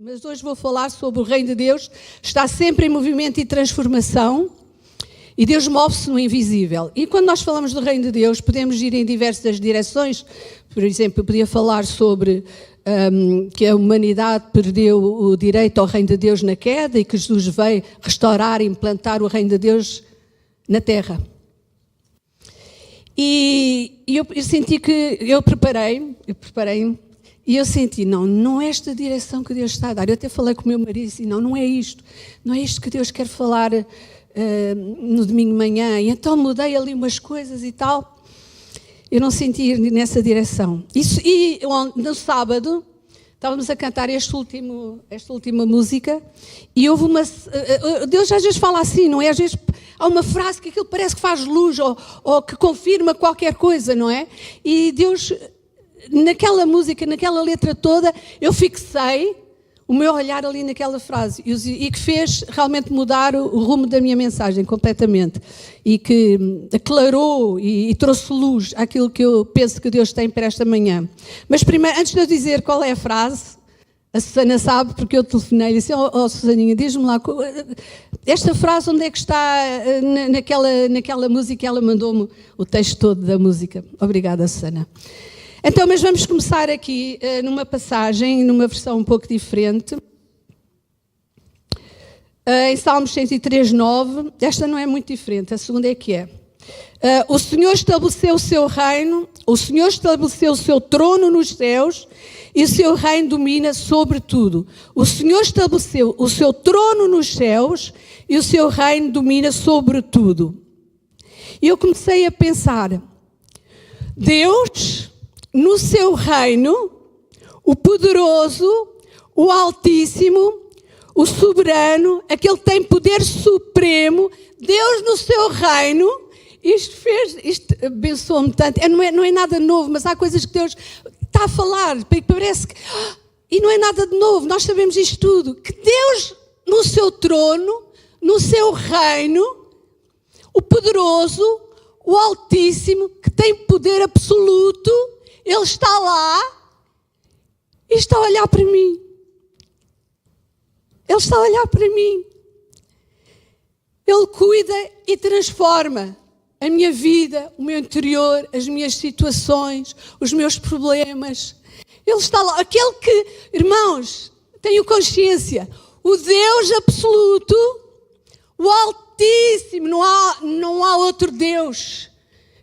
mas hoje vou falar sobre o Reino de Deus. Está sempre em movimento e transformação e Deus move-se no invisível. E quando nós falamos do Reino de Deus, podemos ir em diversas direções. Por exemplo, eu podia falar sobre que a humanidade perdeu o direito ao Reino de Deus na queda e que Jesus veio restaurar e implantar o Reino de Deus na Terra. E eu senti que, eu preparei-me, e eu senti, não é esta direção que Deus está a dar. Eu até falei com o meu marido e disse, não é isto que Deus quer falar no domingo de manhã. E então mudei ali umas coisas e tal. Eu não senti ir nessa direção. E no sábado, estávamos a cantar esta última música, e houve Deus às vezes fala assim, não é? Às vezes há uma frase que aquilo parece que faz luz, ou que confirma qualquer coisa, não é? E Deus, naquela música, naquela letra toda, eu fixei o meu olhar ali naquela frase, e que fez realmente mudar o rumo da minha mensagem completamente, e que aclarou e trouxe luz àquilo que eu penso que Deus tem para esta manhã. Mas primeiro, antes de eu dizer qual é a frase, a Susana sabe, porque eu telefonei e disse, Susaninha, diz-me lá, esta frase onde é que está naquela música? Ela mandou-me o texto todo da música. Obrigada, Susana. Então, mas vamos começar aqui numa passagem, numa versão um pouco diferente. Em Salmos 103:9, esta não é muito diferente, a segunda é que é. O Senhor estabeleceu o seu reino, o Senhor estabeleceu o seu trono nos céus e o seu reino domina sobre tudo. O Senhor estabeleceu o seu trono nos céus e o seu reino domina sobre tudo. E eu comecei a pensar, Deus, no seu reino, o poderoso, o altíssimo, o soberano, aquele que tem poder supremo, Deus no seu reino, isto abençoou-me tanto. Não é nada novo, mas há coisas que Deus está a falar, parece que... E não é nada de novo, nós sabemos isto tudo, que Deus no seu trono, no seu reino, o poderoso, o altíssimo, que tem poder absoluto, Ele está lá e está a olhar para mim. Ele está a olhar para mim. Ele cuida e transforma a minha vida, o meu interior, as minhas situações, os meus problemas. Ele está lá. Aquele que, irmãos, tenho consciência, o Deus absoluto, o Altíssimo, não há outro Deus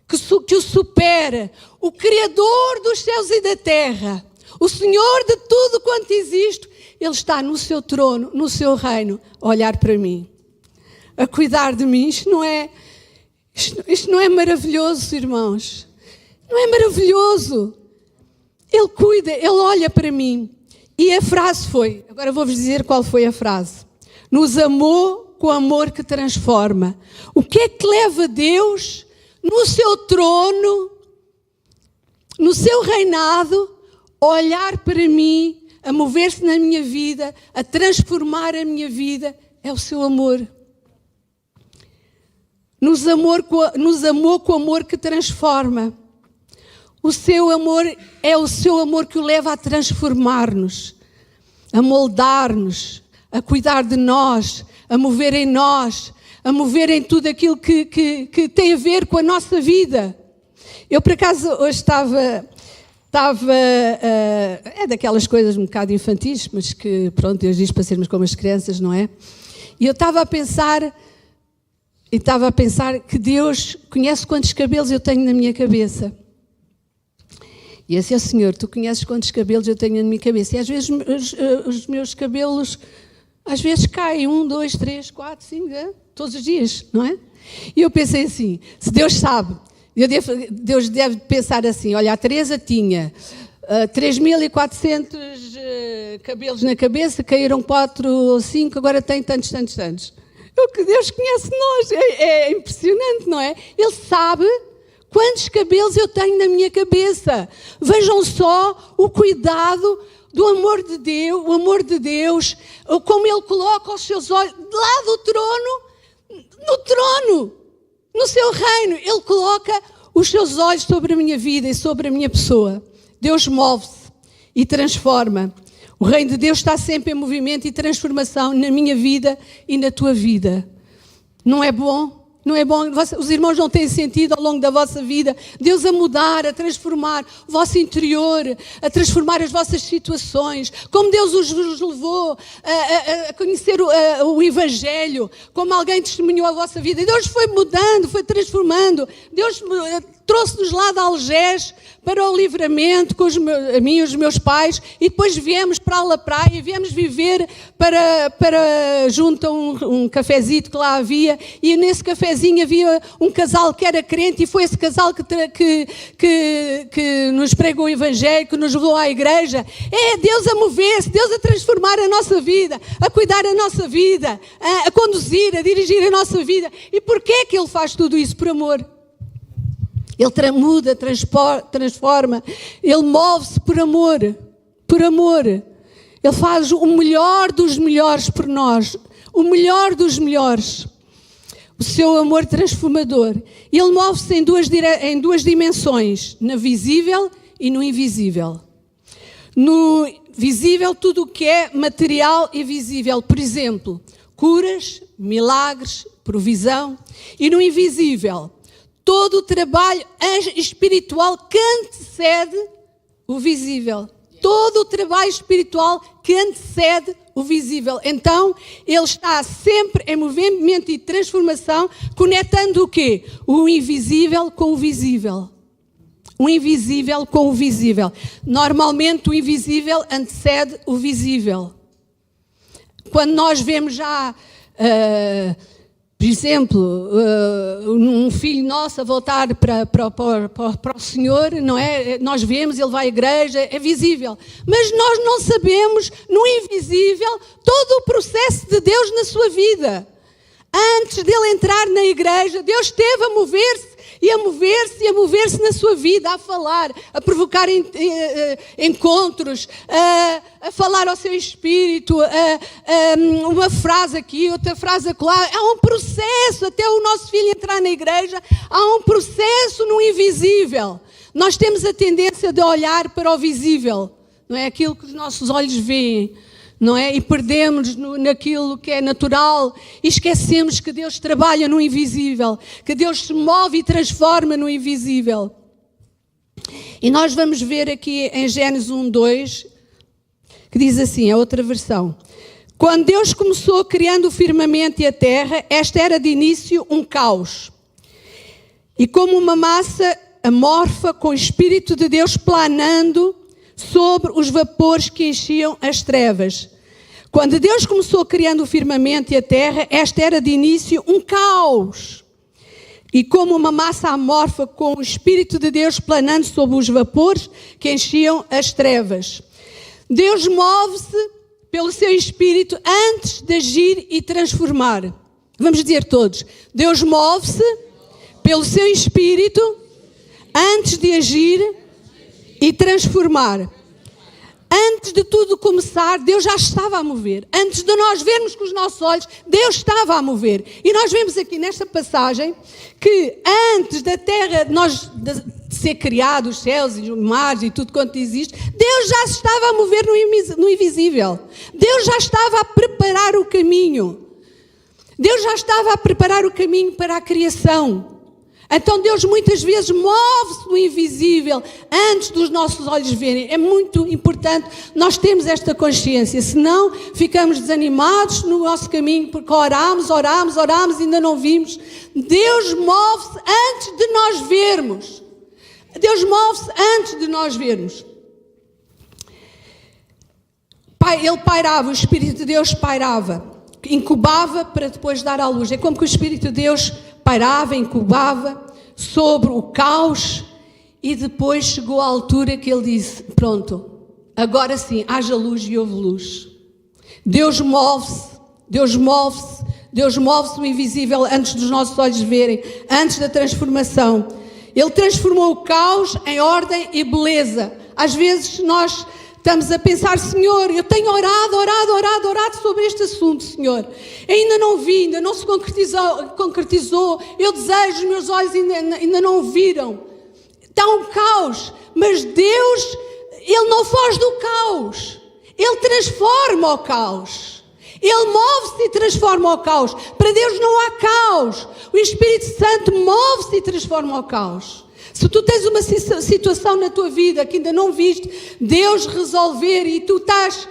que o supera, o Criador dos céus e da terra, o Senhor de tudo quanto existe, Ele está no seu trono, no seu reino, a olhar para mim, a cuidar de mim. Isto não é maravilhoso, irmãos? Não é maravilhoso? Ele cuida, Ele olha para mim. E a frase foi, agora vou-vos dizer qual foi a frase. Nos amou com amor que transforma. O que é que leva Deus no seu trono, no seu reinado, a olhar para mim, a mover-se na minha vida, a transformar a minha vida? É o seu amor. Nos amou com amor que transforma. O seu amor é o seu amor que o leva a transformar-nos, a moldar-nos, a cuidar de nós, a mover em nós, a mover em tudo aquilo que tem a ver com a nossa vida. Eu, por acaso, hoje estava é daquelas coisas um bocado infantis, mas que, pronto, Deus diz para sermos como as crianças, não é? E eu estava a pensar que Deus conhece quantos cabelos eu tenho na minha cabeça. E assim, Senhor, Tu conheces quantos cabelos eu tenho na minha cabeça. E às vezes os meus cabelos, às vezes caem 1, 2, 3, 4, 5, todos os dias, não é? E eu pensei assim, se Deus sabe, Deus deve pensar assim, olha, a Teresa tinha 3.400 cabelos na cabeça, caíram 4 ou 5, agora tem tantos. O que Deus conhece nós, é impressionante, não é? Ele sabe quantos cabelos eu tenho na minha cabeça. Vejam só o cuidado do amor de Deus, o amor de Deus, como Ele coloca os seus olhos lá do trono, no seu reino. Ele coloca os seus olhos sobre a minha vida e sobre a minha pessoa. Deus move-se e transforma. O reino de Deus está sempre em movimento e transformação na minha vida e na tua vida. Não é bom? Não é bom? Os irmãos não têm sentido ao longo da vossa vida Deus a mudar, a transformar o vosso interior, a transformar as vossas situações, como Deus os levou a conhecer o Evangelho, como alguém testemunhou a vossa vida. E Deus foi mudando, foi transformando. Deus trouxe-nos lá de Algés para o Livramento com a mim e os meus pais, e depois viemos para a La Praia, viemos viver para junto a um cafezito que lá havia, e nesse cafezinho havia um casal que era crente, e foi esse casal que nos pregou o Evangelho, que nos levou à igreja. É Deus a mover-se, Deus a transformar a nossa vida, a cuidar a nossa vida, a conduzir, a dirigir a nossa vida. E porquê que Ele faz tudo isso? Por amor. Ele muda, transforma, Ele move-se por amor, por amor. Ele faz o melhor dos melhores por nós, o melhor dos melhores. O seu amor transformador. Ele move-se em duas dimensões, na visível e no invisível. No visível, tudo o que é material e visível, por exemplo, curas, milagres, provisão. E no invisível, todo o trabalho espiritual que antecede o visível. Todo o trabalho espiritual que antecede o visível. Então, Ele está sempre em movimento e transformação, conectando o quê? O invisível com o visível. O invisível com o visível. Normalmente, o invisível antecede o visível. Quando nós vemos já... por exemplo, um filho nosso a voltar para o Senhor, não é? Nós vemos, ele vai à igreja, é visível. Mas nós não sabemos, no invisível, todo o processo de Deus na sua vida. Antes dele entrar na igreja, Deus esteve a mover-se e a mover-se e a mover-se na sua vida, a falar, a provocar encontros, a falar ao seu espírito, uma frase aqui, outra frase acolá. Há um processo, até o nosso filho entrar na igreja, há um processo no invisível. Nós temos a tendência de olhar para o visível, não é? Aquilo que os nossos olhos veem. Não é? E perdemos naquilo que é natural e esquecemos que Deus trabalha no invisível, que Deus se move e transforma no invisível. E nós vamos ver aqui em Gênesis 1:2, que diz assim, a outra versão. Quando Deus começou criando o firmamento e a terra, esta era de início um caos. E como uma massa amorfa com o Espírito de Deus planando sobre os vapores que enchiam as trevas. Quando Deus começou criando o firmamento e a terra, esta era de início um caos. E como uma massa amorfa com o Espírito de Deus planando sobre os vapores que enchiam as trevas. Deus move-se pelo seu Espírito antes de agir e transformar. Vamos dizer todos. Deus move-se pelo seu Espírito antes de agir e transformar. Antes de tudo começar, Deus já estava a mover. Antes de nós vermos com os nossos olhos, Deus estava a mover. E nós vemos aqui nesta passagem que antes da terra, de ser criado, os céus e os mares e tudo quanto existe, Deus já se estava a mover no invisível. Deus já estava a preparar o caminho. Deus já estava a preparar o caminho para a criação. Então Deus muitas vezes move-se no invisível antes dos nossos olhos verem. É muito importante nós termos esta consciência, senão ficamos desanimados no nosso caminho, porque oramos e ainda não vimos. Deus move-se antes de nós vermos. Deus move-se antes de nós vermos. Ele pairava, o Espírito de Deus pairava, incubava para depois dar à luz. É como que o Espírito de Deus pairava, incubava sobre o caos e depois chegou à altura que ele disse, pronto, agora sim, haja luz e houve luz. Deus move-se no invisível antes dos nossos olhos verem, antes da transformação. Ele transformou o caos em ordem e beleza. Às vezes nós estamos a pensar, Senhor, eu tenho orado sobre este assunto, Senhor. Ainda não vi, ainda não se concretizou. Eu desejo, os meus olhos ainda não o viram. Está um caos, mas Deus, Ele não foge do caos. Ele transforma o caos. Ele move-se e transforma o caos. Para Deus não há caos. O Espírito Santo move-se e transforma o caos. Se tu tens uma situação na tua vida que ainda não viste Deus resolver e tu estás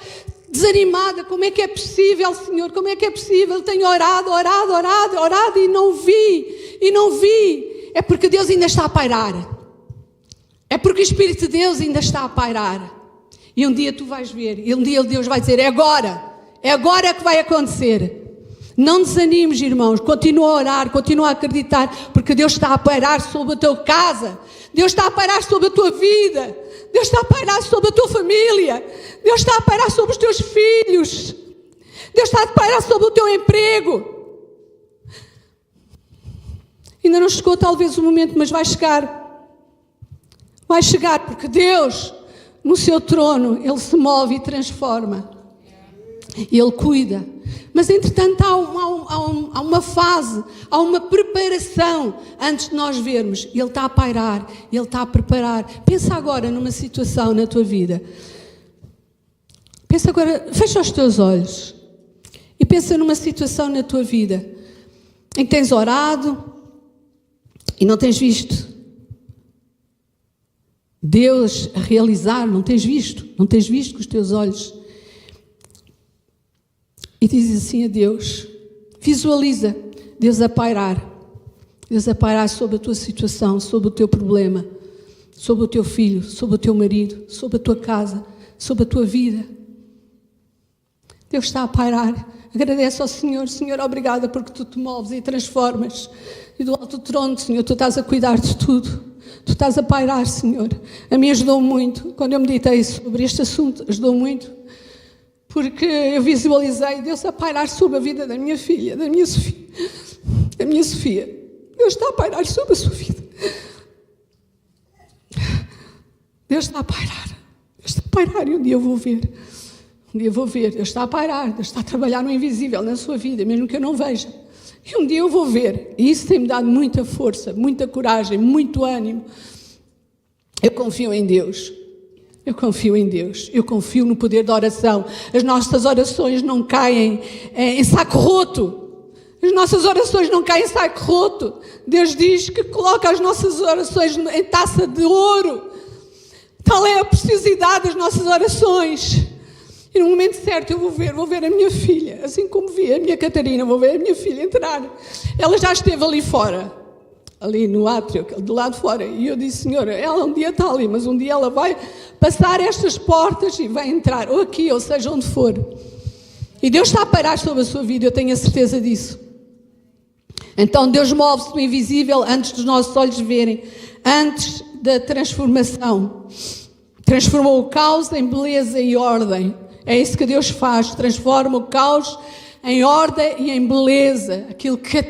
desanimada, como é que é possível, Senhor? Como é que é possível? Eu tenho orado e não vi. É porque Deus ainda está a pairar. É porque o Espírito de Deus ainda está a pairar. E um dia tu vais ver, e um dia Deus vai dizer, é agora que vai acontecer. Não desanimes, irmãos, continua a orar, continua a acreditar, porque Deus está a pairar sobre a tua casa, Deus está a pairar sobre a tua vida, Deus está a pairar sobre a tua família, Deus está a pairar sobre os teus filhos, Deus está a pairar sobre o teu emprego. Ainda não chegou talvez o momento, mas vai chegar, porque Deus, no seu trono, Ele se move e transforma, e Ele cuida. Mas entretanto há uma fase, há uma preparação antes de nós vermos. Ele está a pairar, Ele está a preparar. Pensa agora numa situação na tua vida. Pensa agora, fecha os teus olhos e pensa numa situação na tua vida em que tens orado e não tens visto Deus a realizar, não tens visto com os teus olhos. E dizes assim a Deus, visualiza Deus a pairar sobre a tua situação, sobre o teu problema, sobre o teu filho, sobre o teu marido, sobre a tua casa, sobre a tua vida. Deus está a pairar. Agradece ao Senhor, Senhor, obrigada porque tu te moves e transformas. E do alto trono, Senhor, tu estás a cuidar de tudo. Tu estás a pairar, Senhor. A mim ajudou muito, quando eu meditei sobre este assunto, ajudou muito. Porque eu visualizei Deus a pairar sobre a vida da minha filha, da minha Sofia. Deus está a pairar sobre a sua vida. Deus está a pairar e um dia eu vou ver. Deus está a pairar, Deus está a trabalhar no invisível na sua vida, mesmo que eu não veja. E um dia eu vou ver. E isso tem-me dado muita força, muita coragem, muito ânimo. Eu confio em Deus. Eu confio no poder da oração. As nossas orações não caem em saco roto. As nossas orações não caem em saco roto. Deus diz que coloca as nossas orações em taça de ouro. Tal é a preciosidade das nossas orações. E no momento certo eu vou ver a minha filha, assim como vi a minha Catarina, vou ver a minha filha entrar. Ela já esteve ali fora, ali no átrio, do lado de fora. E eu disse, Senhor, ela um dia está ali, mas um dia ela vai passar estas portas e vai entrar, ou aqui, ou seja, onde for. E Deus está a pairar sobre a sua vida, eu tenho a certeza disso. Então Deus move-se no invisível antes dos nossos olhos verem, antes da transformação. Transformou o caos em beleza e ordem. É isso que Deus faz, transforma o caos em ordem e em beleza. Aquilo que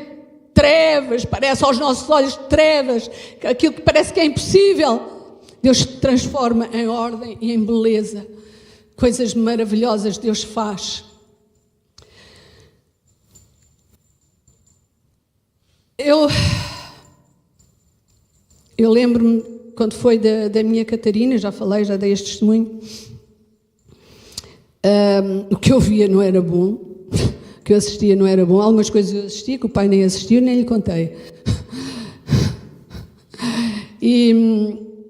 trevas, parece aos nossos olhos trevas, aquilo que parece que é impossível, Deus transforma em ordem e em beleza. Coisas maravilhosas Deus faz. Eu lembro-me, quando foi da minha Catarina, já falei, já dei este testemunho, o que eu via não era bom, o que eu assistia não era bom. Algumas coisas eu assistia, que o pai nem assistiu, nem lhe contei. E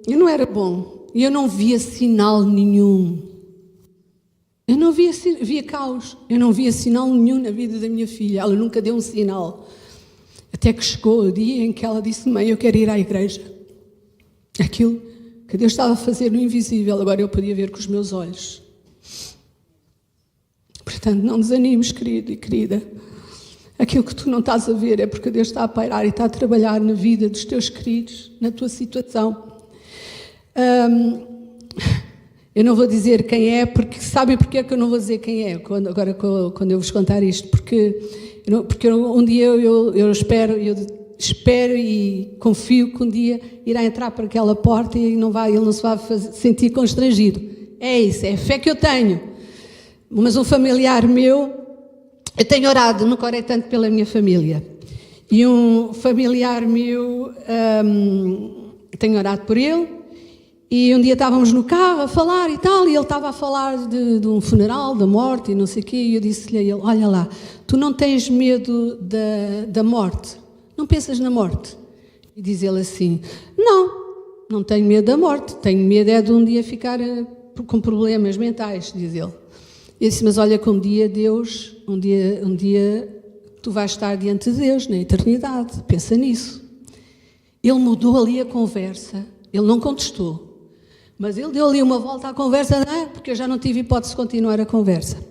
não era bom. E eu não via sinal nenhum. Eu não via caos. Eu não via sinal nenhum na vida da minha filha. Ela nunca deu um sinal. Até que chegou o dia em que ela disse, mãe, eu quero ir à igreja. Aquilo que Deus estava a fazer no invisível, agora eu podia ver com os meus olhos. Portanto, não desanimes, querido e querida. Aquilo que tu não estás a ver é porque Deus está a pairar e está a trabalhar na vida dos teus queridos, na tua situação. Eu não vou dizer quem é, porque sabem porque é que eu não vou dizer quem é, quando eu vos contar isto, porque um dia eu espero e confio que um dia irá entrar por aquela porta e ele não se vai sentir constrangido. É isso, é a fé que eu tenho. Mas um familiar meu, eu tenho orado, nunca orei tanto pela minha família, e um familiar meu, tenho orado por ele, E um dia estávamos no carro a falar e tal, e ele estava a falar de um funeral, da morte e não sei o quê, e eu disse-lhe a ele, olha lá, tu não tens medo da morte? Não pensas na morte? E diz ele assim, não tenho medo da morte, tenho medo é de um dia ficar com problemas mentais, diz ele. Eu disse, mas olha que um dia Deus, um dia tu vais estar diante de Deus na eternidade, pensa nisso. Ele mudou ali a conversa, ele não contestou. Mas ele deu ali uma volta à conversa, porque eu já não tive hipótese de continuar a conversa.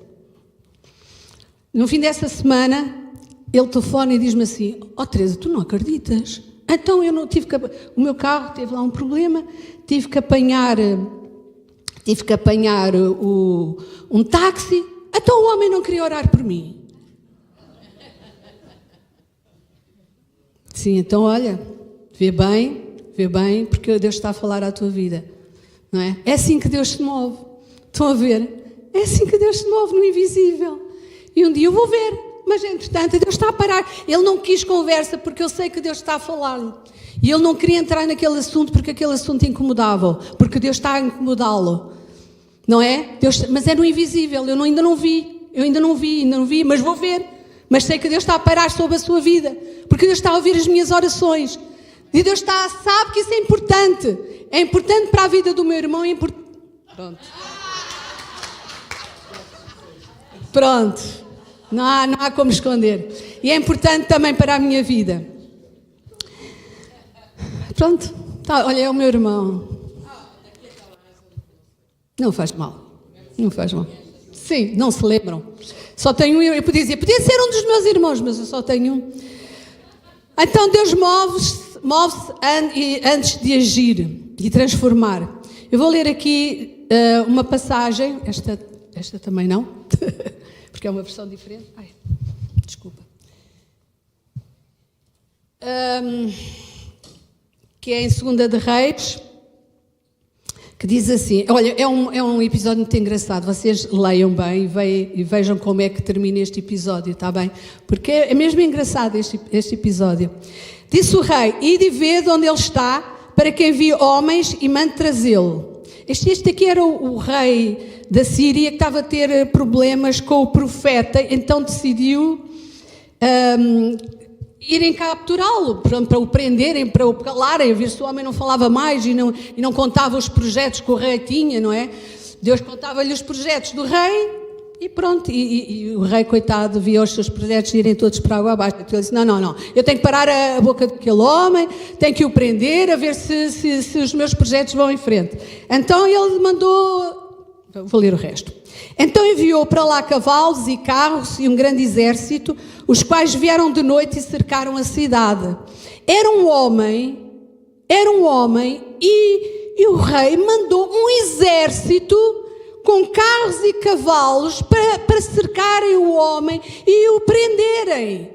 No fim dessa semana, ele telefona e diz-me assim, Teresa, tu não acreditas? Então eu não tive que... O meu carro teve lá um problema, tive que apanhar um táxi, então o homem não queria orar por mim. Sim, então olha, vê bem, porque Deus está a falar à tua vida. Não é? É assim que Deus se move. Estão a ver? É assim que Deus se move no invisível. E um dia eu vou ver, mas entretanto Deus está a parar. Ele não quis conversa porque eu sei que Deus está a falar-lhe. E ele não queria entrar naquele assunto porque aquele assunto incomodava-o, porque Deus está a incomodá-lo. Não é? Mas é no invisível, eu ainda não vi, mas vou ver. Mas sei que Deus está a parar sobre a sua vida, porque Deus está a ouvir as minhas orações. E Deus sabe que isso é importante. É importante para a vida do meu irmão. Pronto. Não há como esconder. E é importante também para a minha vida. Pronto. Tá, olha, é o meu irmão. Não faz mal. Sim, não se lembram. Só tenho um. Eu podia ser um dos meus irmãos, mas eu só tenho um. Então Deus move-se antes de agir e transformar. Eu vou ler aqui uma passagem, esta também não, porque é uma versão diferente. Desculpa. Que é em 2 de Reis, que diz assim, olha, é um episódio muito engraçado, vocês leiam bem e vejam como é que termina este episódio, está bem? Porque é mesmo engraçado este episódio. Disse o rei, ide e vede onde ele está, para que envie homens e mande trazê-lo. Este aqui era o rei da Síria que estava a ter problemas com o profeta, então decidiu irem capturá-lo, para o prenderem, para o calarem, a ver se o homem não falava mais e não contava os projetos que o rei tinha, não é? Deus contava-lhe os projetos do rei e pronto, e o rei, coitado, via os seus projetos irem todos para água abaixo. Então ele disse, não, eu tenho que parar a boca daquele homem, tenho que o prender, a ver se os meus projetos vão em frente. Então ele mandou, vou ler o resto. Então enviou para lá cavalos e carros e um grande exército, os quais vieram de noite e cercaram a cidade. Era um homem e o rei mandou um exército com carros e cavalos para cercarem o homem e o prenderem.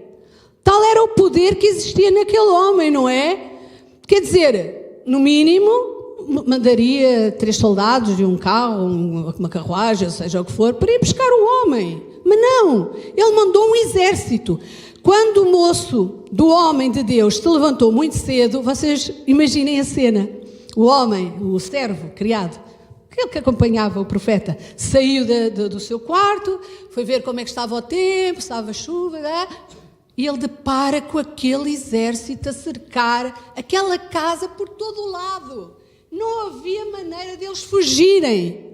Tal era o poder que existia naquele homem, não é? Quer dizer, no mínimo, mandaria 3 soldados e um carro, uma carruagem, seja o que for, para ir buscar o homem. Mas não, ele mandou um exército. Quando o moço do homem de Deus se levantou muito cedo, vocês imaginem a cena. O homem, o servo criado, aquele que acompanhava o profeta, saiu do seu quarto, foi ver como é que estava o tempo, estava a chuva, e ele depara com aquele exército a cercar aquela casa por todo o lado. Não havia maneira deles fugirem.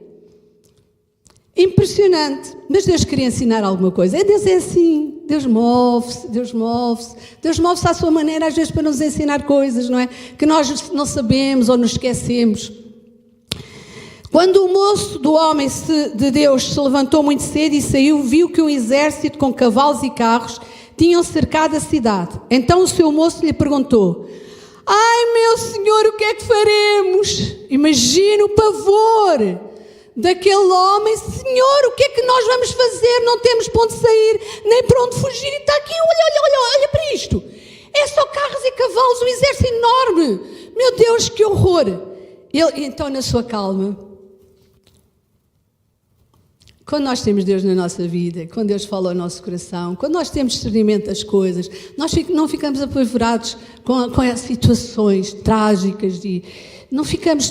Impressionante. Mas Deus queria ensinar alguma coisa. Deus é assim. Deus move-se. Deus move-se à sua maneira, às vezes para nos ensinar coisas, não é? Que nós não sabemos ou nos esquecemos. Quando o moço do homem de Deus se levantou muito cedo e saiu, viu que um exército com cavalos e carros tinham cercado a cidade. Então o seu moço lhe perguntou: ai, meu senhor, o que é que faremos? Imagina o pavor daquele homem. Senhor, o que é que nós vamos fazer? Não temos para onde sair, nem para onde fugir. E está aqui, olha para isto. É só carros e cavalos, um exército enorme. Meu Deus, que horror. Ele, então, na sua calma, quando nós temos Deus na nossa vida, quando Deus fala ao nosso coração, quando nós temos discernimento das coisas, nós não ficamos apavorados com as situações trágicas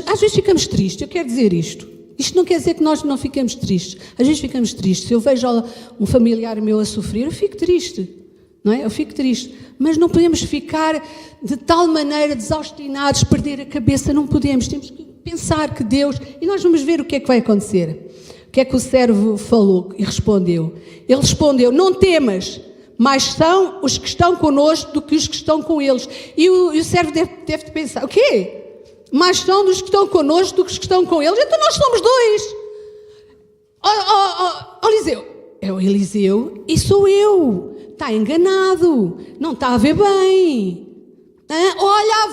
às vezes ficamos tristes, eu quero dizer isto. Isto não quer dizer que nós não ficamos tristes. Às vezes ficamos tristes. Se eu vejo um familiar meu a sofrer, eu fico triste. Não é? Eu fico triste. Mas não podemos ficar de tal maneira desaustinados, perder a cabeça. Não podemos. Temos que pensar que Deus... E nós vamos ver o que é que vai acontecer. O que é que o servo falou e respondeu? Ele respondeu, não temas, mais são os que estão connosco do que os que estão com eles. E o servo deve de pensar, o quê? Mais são dos que estão connosco do que os que estão com eles? Então nós somos dois. Eliseu. É o Eliseu e sou eu. Está enganado. Não está a ver bem. Olha à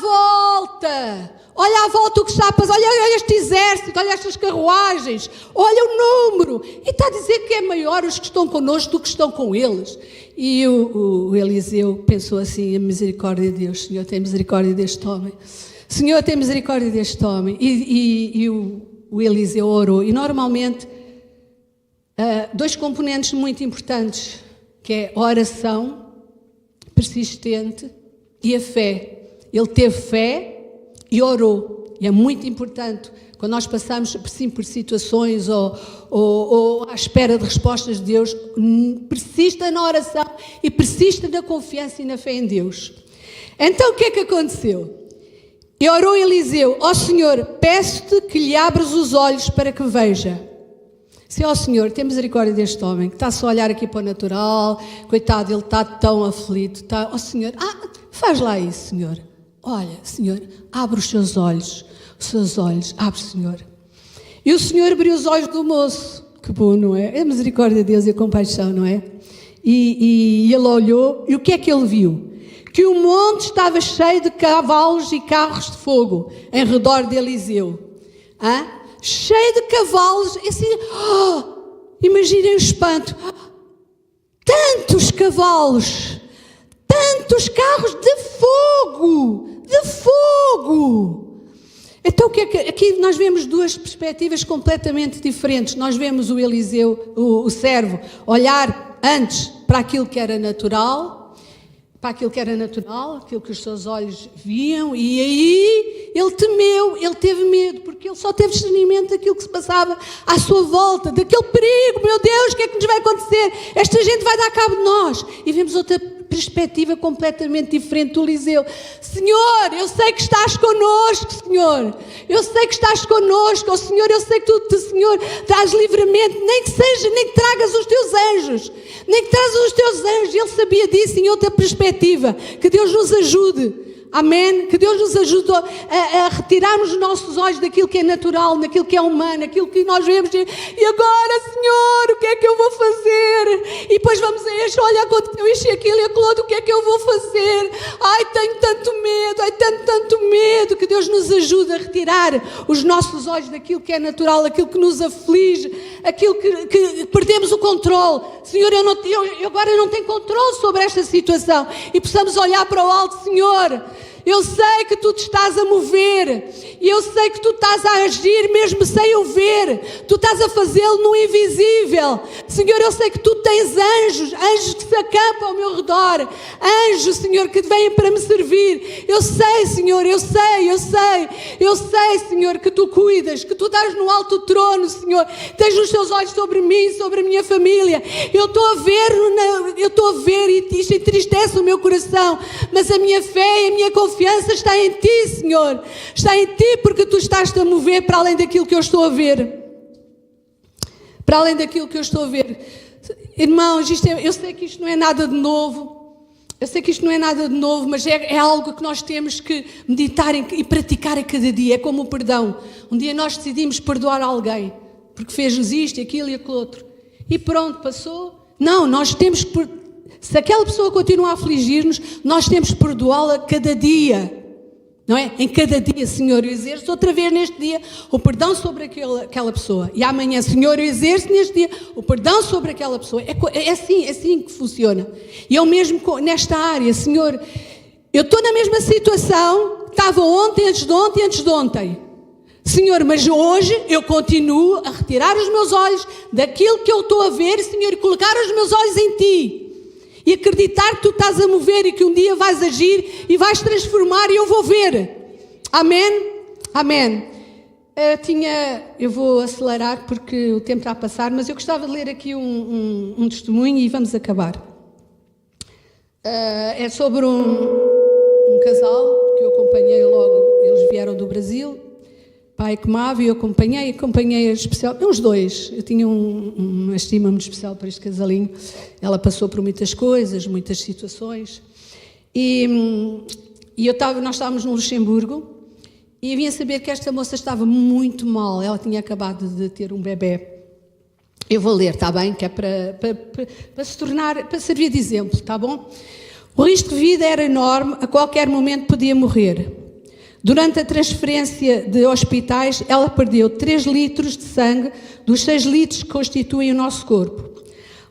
volta o que está a passar. Olha este exército, olha estas carruagens. Olha o número. E está a dizer que é maior os que estão connosco do que estão com eles. E o Eliseu pensou assim, a misericórdia de Deus. Senhor, tem misericórdia deste homem. Senhor, tem misericórdia deste homem. E o Eliseu orou. E normalmente, dois componentes muito importantes, que é a oração persistente e a fé. Ele teve fé e orou. E é muito importante, quando nós passamos por situações ou à espera de respostas de Deus, persista na oração e persista na confiança e na fé em Deus. Então, o que é que aconteceu? E orou Eliseu, ó Senhor, peço-te que lhe abras os olhos para que veja. Se, ó Senhor, tem misericórdia deste homem, que está só a olhar aqui para o natural, coitado, ele está tão aflito, está, ó Senhor, faz lá isso, Senhor. Olha, Senhor, abre os seus olhos, abre, Senhor. E o Senhor abriu os olhos do moço, que bom, não é? É a misericórdia de Deus e a compaixão, não é? E ele olhou, e o que é que ele viu? Que o monte estava cheio de cavalos e carros de fogo em redor de Eliseu. Cheio de cavalos, assim, imaginem o espanto. Tantos cavalos, tantos carros de fogo. Então, aqui nós vemos duas perspectivas completamente diferentes. Nós vemos o Eliseu, o servo, olhar antes para aquilo que era natural, aquilo que os seus olhos viam, e aí ele temeu, ele teve medo, porque ele só teve discernimento daquilo que se passava à sua volta, daquele perigo. Meu Deus, o que é que nos vai acontecer? Esta gente vai dar cabo de nós. E vemos outra perspectiva completamente diferente do Eliseu. Senhor, eu sei que estás connosco, Senhor. Eu sei que estás connosco, oh Senhor, eu sei que tu, Senhor, dás livremente, nem que tragas os teus anjos. Ele sabia disso em outra perspectiva. Que Deus nos ajude. Amém? Que Deus nos ajude a retirarmos os nossos olhos daquilo que é natural, daquilo que é humano, daquilo que nós vemos. E agora, Senhor, o que é que eu vou fazer? E depois vamos a este, olha, aconteceu isto e aquilo e aquilo outro, o que é que eu vou fazer? Ai, tenho tanto medo. Que Deus nos ajude a retirar os nossos olhos daquilo que é natural, daquilo que nos aflige, aquilo que perdemos o controle. Senhor, eu agora não tenho controle sobre esta situação. E possamos olhar para o alto, Senhor. Eu sei que tu te estás a mover, e eu sei que tu estás a agir mesmo sem eu ver, tu estás a fazê-lo no invisível. Senhor, eu sei que tu tens anjos que se acampam ao meu redor, anjos, Senhor, que vêm para me servir. Eu sei, Senhor, eu sei, Senhor, que tu cuidas, que tu estás no alto trono, Senhor, tens os teus olhos sobre mim, sobre a minha família. Eu estou a ver e isto entristece o meu coração, mas a minha fé e a minha confiança está em ti, Senhor. Está em ti, porque tu estás-te a mover para além daquilo que eu estou a ver. Irmãos, eu sei que isto não é nada de novo. Mas é algo que nós temos que meditar e praticar a cada dia. É como o perdão. Um dia nós decidimos perdoar alguém, porque fez-nos isto, aquilo e aquilo outro. E pronto, passou. Não, nós temos que... Se aquela pessoa continua a afligir-nos, nós temos que perdoá-la cada dia, não é? Em cada dia, Senhor, eu exerço outra vez neste dia o perdão sobre aquela pessoa. E amanhã, Senhor, eu exerço neste dia o perdão sobre aquela pessoa. É assim que funciona. E eu mesmo nesta área, Senhor, eu estou na mesma situação que estava ontem, antes de ontem. Senhor, mas hoje eu continuo a retirar os meus olhos daquilo que eu estou a ver, Senhor, e colocar os meus olhos em Ti. E acreditar que tu estás a mover e que um dia vais agir e vais transformar e eu vou ver. Amém? Amém. Eu vou acelerar porque o tempo está a passar, mas eu gostava de ler aqui um testemunho e vamos acabar. É sobre um casal que eu acompanhei logo, eles vieram do Brasil, pai que amava, e eu acompanhei especial, os dois. Eu tinha uma estima muito especial para este casalinho. Ela passou por muitas coisas, muitas situações, e nós estávamos no Luxemburgo, e vinha saber que esta moça estava muito mal. Ela tinha acabado de ter um bebê. Eu vou ler, está bem? Que é para servir de exemplo, está bom? O risco de vida era enorme, a qualquer momento podia morrer. Durante a transferência de hospitais, ela perdeu 3 litros de sangue dos 6 litros que constituem o nosso corpo.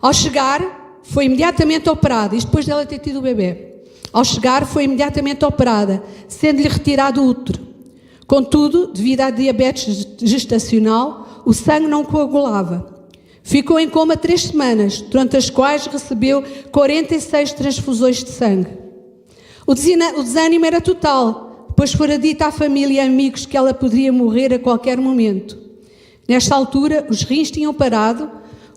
Ao chegar, foi imediatamente operada, isto depois dela ter tido o bebê. Ao chegar, foi imediatamente operada, sendo-lhe retirado o útero. Contudo, devido à diabetes gestacional, o sangue não coagulava. Ficou em coma 3 semanas, durante as quais recebeu 46 transfusões de sangue. O desânimo era total, pois fora dito à família e amigos que ela poderia morrer a qualquer momento. Nesta altura, os rins tinham parado,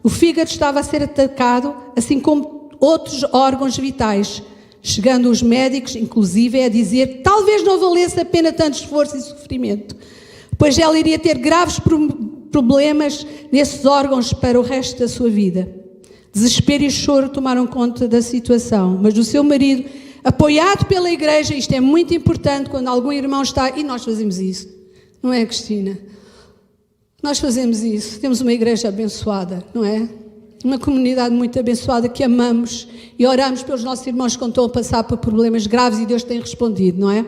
o fígado estava a ser atacado, assim como outros órgãos vitais, chegando os médicos, inclusive, a dizer que talvez não valesse a pena tanto esforço e sofrimento, pois ela iria ter graves problemas nesses órgãos para o resto da sua vida. Desespero e choro tomaram conta da situação, mas o seu marido, apoiado pela igreja, isto é muito importante quando algum irmão está, e nós fazemos isso, não é, Cristina? Nós fazemos isso, temos uma igreja abençoada, não é? Uma comunidade muito abençoada que amamos e oramos pelos nossos irmãos que estão a passar por problemas graves e Deus tem respondido, não é?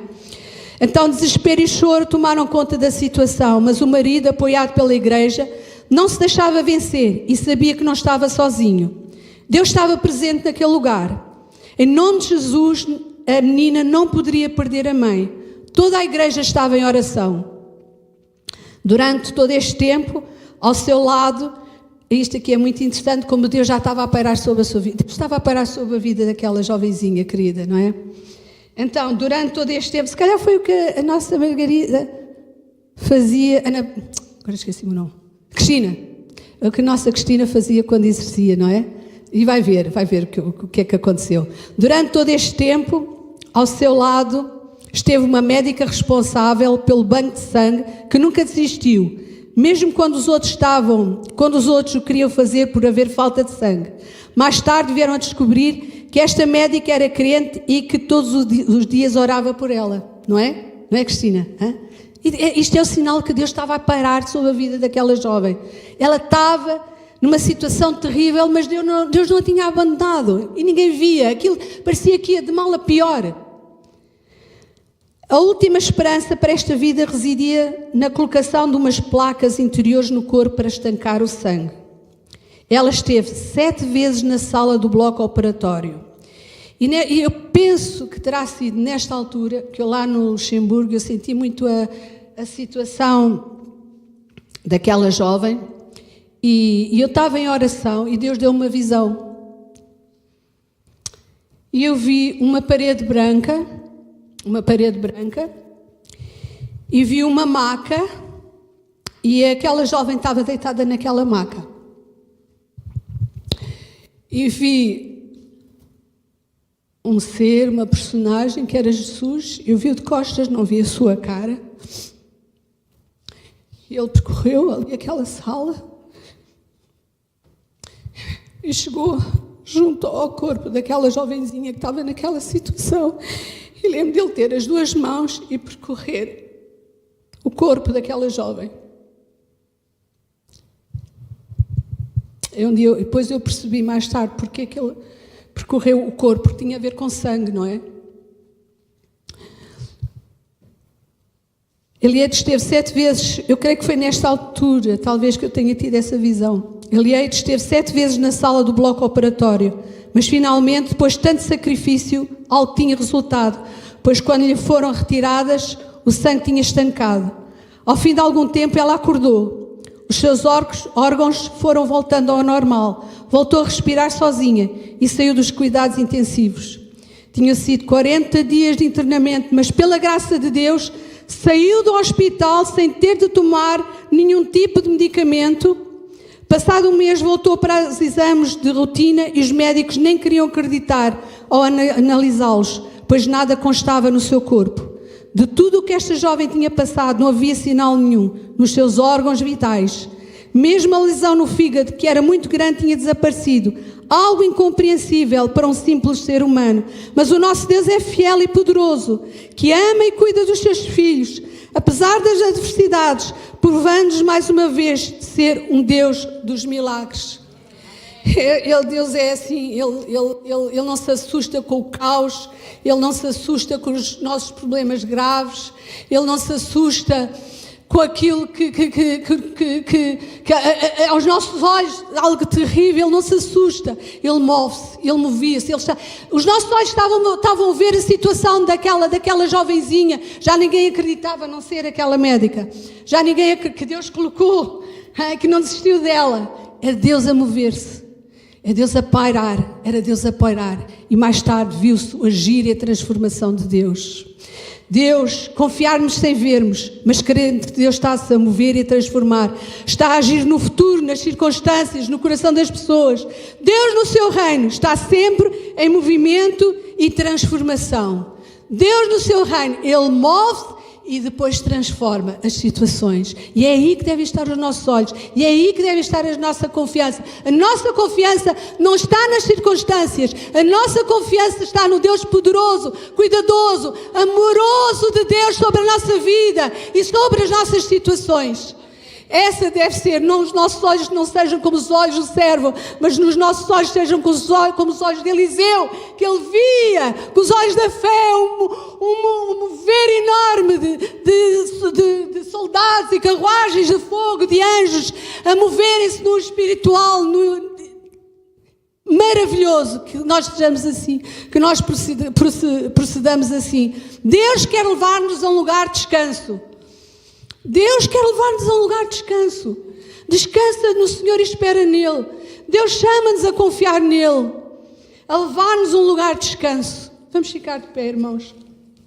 Então, desespero e choro tomaram conta da situação, mas o marido, apoiado pela igreja, não se deixava vencer e sabia que não estava sozinho. Deus estava presente naquele lugar. Em nome de Jesus, a menina não poderia perder a mãe. Toda a igreja estava em oração. Durante todo este tempo, ao seu lado, isto aqui é muito interessante, como Deus já estava a pairar sobre a sua vida. Deus estava a pairar sobre a vida daquela jovenzinha querida, não é? Então, durante todo este tempo, se calhar foi o que a nossa Margarida fazia, agora esqueci o nome, Cristina, o que a nossa Cristina fazia quando exercia, não é? E vai ver o que é que aconteceu. Durante todo este tempo, ao seu lado, esteve uma médica responsável pelo banco de sangue que nunca desistiu, mesmo quando os outros o queriam fazer por haver falta de sangue. Mais tarde vieram a descobrir que esta médica era crente e que todos os dias orava por ela, não é? Não é, Cristina? Isto é o sinal que Deus estava a parar sobre a vida daquela jovem. Ela estava numa situação terrível, mas Deus não a tinha abandonado e ninguém via. Aquilo parecia que ia de mal a pior. A última esperança para esta vida residia na colocação de umas placas interiores no corpo para estancar o sangue. Ela esteve 7 vezes na sala do bloco operatório. E eu penso que terá sido nesta altura, que eu lá no Luxemburgo, eu senti muito a situação daquela jovem, e eu estava em oração e Deus deu uma visão. E eu vi uma parede branca, e vi uma maca, e aquela jovem estava deitada naquela maca. E vi um ser, uma personagem que era Jesus. Eu vi-o de costas, não vi a sua cara. E ele percorreu ali aquela sala e chegou junto ao corpo daquela jovenzinha que estava naquela situação. E lembro dele ter as 2 mãos e percorrer o corpo daquela jovem. Depois eu percebi mais tarde porque é que ele percorreu o corpo, porque tinha a ver com sangue, não é? Eliade esteve 7 vezes, eu creio que foi nesta altura, talvez que eu tenha tido essa visão. Eliade esteve 7 vezes na sala do bloco operatório, mas finalmente, depois de tanto sacrifício, algo tinha resultado, pois quando lhe foram retiradas, o sangue tinha estancado. Ao fim de algum tempo, ela acordou. Os seus órgãos foram voltando ao normal. Voltou a respirar sozinha e saiu dos cuidados intensivos. Tinha sido 40 dias de internamento, mas pela graça de Deus, saiu do hospital sem ter de tomar nenhum tipo de medicamento. Passado um mês voltou para os exames de rotina e os médicos nem queriam acreditar ao analisá-los, pois nada constava no seu corpo. De tudo o que esta jovem tinha passado, não havia sinal nenhum nos seus órgãos vitais. Mesmo a lesão no fígado, que era muito grande, tinha desaparecido. Algo incompreensível para um simples ser humano. Mas o nosso Deus é fiel e poderoso, que ama e cuida dos seus filhos, apesar das adversidades, provando-nos mais uma vez de ser um Deus dos milagres. Deus é assim, ele não se assusta com o caos, Ele não se assusta com os nossos problemas graves, Ele não se assusta com aquilo que aos nossos olhos algo terrível. Ele não se assusta, Ele move-se, Ele movia-se. Os nossos olhos estavam a ver a situação daquela jovenzinha. Já ninguém acreditava, a não ser aquela médica. Já ninguém que Deus colocou, que não desistiu dela. É Deus a mover-se. É Deus a pairar, era Deus a pairar. E mais tarde viu-se o agir e a transformação de Deus. Deus, confiarmos sem vermos, mas crendo que Deus está-se a mover e a transformar. Está a agir no futuro, nas circunstâncias, no coração das pessoas. Deus no seu reino está sempre em movimento e transformação. Deus no seu reino, Ele move e depois transforma as situações. E é aí que devem estar os nossos olhos. E é aí que deve estar a nossa confiança. A nossa confiança não está nas circunstâncias. A nossa confiança está no Deus poderoso, cuidadoso, amoroso de Deus sobre a nossa vida e sobre as nossas situações. Essa deve ser, não os nossos olhos não sejam como os olhos do servo, mas nos nossos olhos sejam como os olhos de Eliseu, que ele via com os olhos da fé um mover enorme de soldados e carruagens de fogo, de anjos, a moverem-se no espiritual, maravilhoso, que nós sejamos assim, que nós procedamos assim. Deus quer levar-nos a um lugar de descanso. Deus quer levar-nos a um lugar de descanso. Descansa no Senhor e espera nele. Deus chama-nos a confiar nele, a levar-nos a um lugar de descanso. Vamos ficar de pé, irmãos.